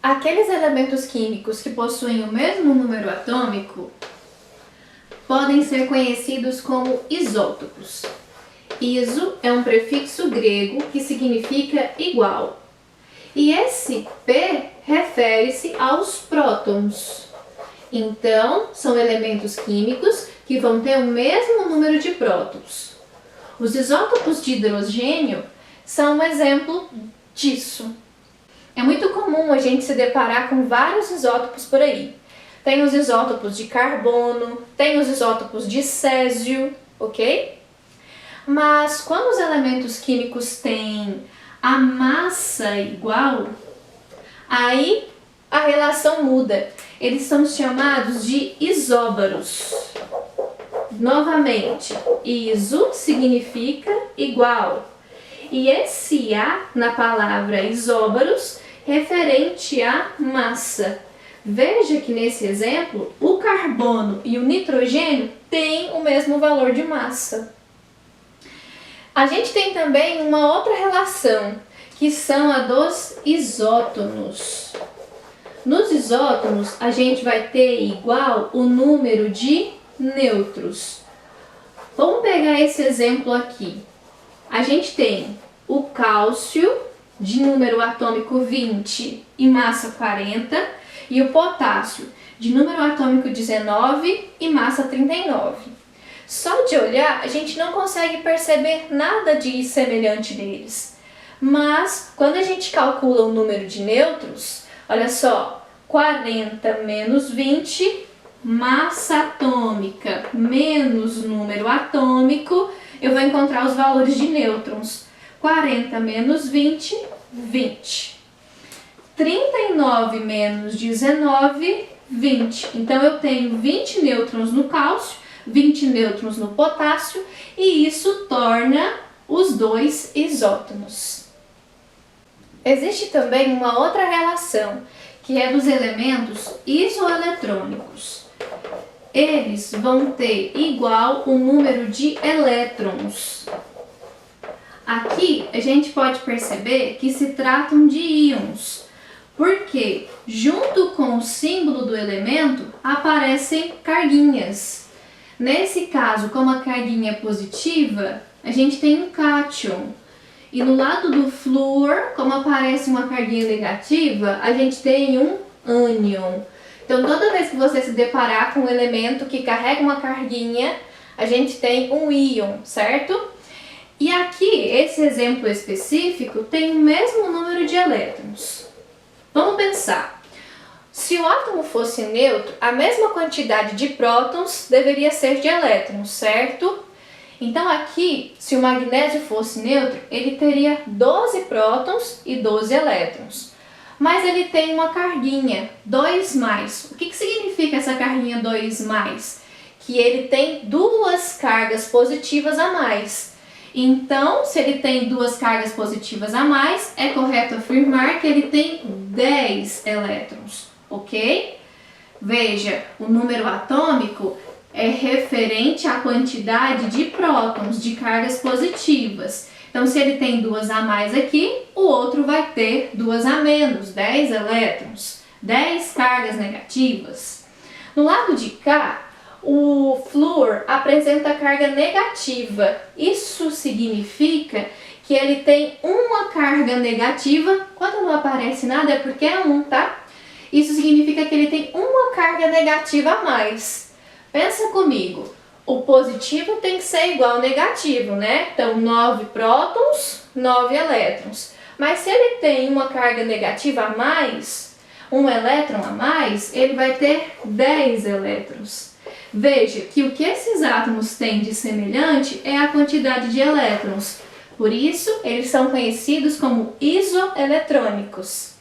Aqueles elementos químicos que possuem o mesmo número atômico podem ser conhecidos como isótopos. Iso é um prefixo grego que significa igual. E esse P refere-se aos prótons. Então, são elementos químicos que vão ter o mesmo número de prótons. Os isótopos de hidrogênio são um exemplo disso. É muito comum a gente se deparar com vários isótopos por aí. Tem os isótopos de carbono, tem os isótopos de césio, ok? Mas quando os elementos químicos têm a massa igual, aí a relação muda. Eles são chamados de isóbaros. Novamente, iso significa igual. E esse A na palavra isóbaros referente à massa. Veja que nesse exemplo, o carbono e o nitrogênio têm o mesmo valor de massa. A gente tem também uma outra relação, que são a dos isótonos. Nos isótonos, a gente vai ter igual o número de nêutrons. Vamos pegar esse exemplo aqui. A gente tem o cálcio, de número atômico 20 e massa 40, e o potássio, de número atômico 19 e massa 39. Só de olhar, a gente não consegue perceber nada de semelhante deles. Mas, quando a gente calcula o número de nêutrons, olha só, 40 menos 20, massa atômica menos número atômico, eu vou encontrar os valores de nêutrons. 40 menos 20, 20. 39 menos 19, 20. Então, eu tenho 20 nêutrons no cálcio, 20 nêutrons no potássio, e isso torna os dois isótonos. Existe também uma outra relação, que é dos elementos isoeletrônicos. Eles vão ter igual o número de elétrons. Aqui a gente pode perceber que se tratam de íons, porque junto com o símbolo do elemento aparecem carguinhas. Nesse caso, como a carguinha é positiva, a gente tem um cátion. E no lado do flúor, como aparece uma carguinha negativa, a gente tem um ânion. Então, toda vez que você se deparar com um elemento que carrega uma carguinha, a gente tem um íon, certo? E aqui, esse exemplo específico tem o mesmo número de elétrons. Vamos pensar. Se o átomo fosse neutro, a mesma quantidade de prótons deveria ser de elétrons, certo? Então aqui, se o magnésio fosse neutro, ele teria 12 prótons e 12 elétrons. Mas ele tem uma carguinha, 2+. O que significa essa carguinha 2+? Que ele tem duas cargas positivas a mais. Então, se ele tem duas cargas positivas a mais, é correto afirmar que ele tem 10 elétrons, ok? Veja, o número atômico é referente à quantidade de prótons, de cargas positivas. Então, se ele tem duas a mais aqui, o outro vai ter duas a menos, 10 elétrons, 10 cargas negativas. No lado de cá, o flúor apresenta carga negativa. Isso significa que ele tem uma carga negativa. Quando não aparece nada é porque é 1, tá? Isso significa que ele tem uma carga negativa a mais. Pensa comigo, o positivo tem que ser igual ao negativo, né? Então, 9 prótons, 9 elétrons. Mas se ele tem uma carga negativa a mais, um elétron a mais, ele vai ter 10 elétrons. Veja que o que esses átomos têm de semelhante é a quantidade de elétrons. Por isso, eles são conhecidos como isoeletrônicos.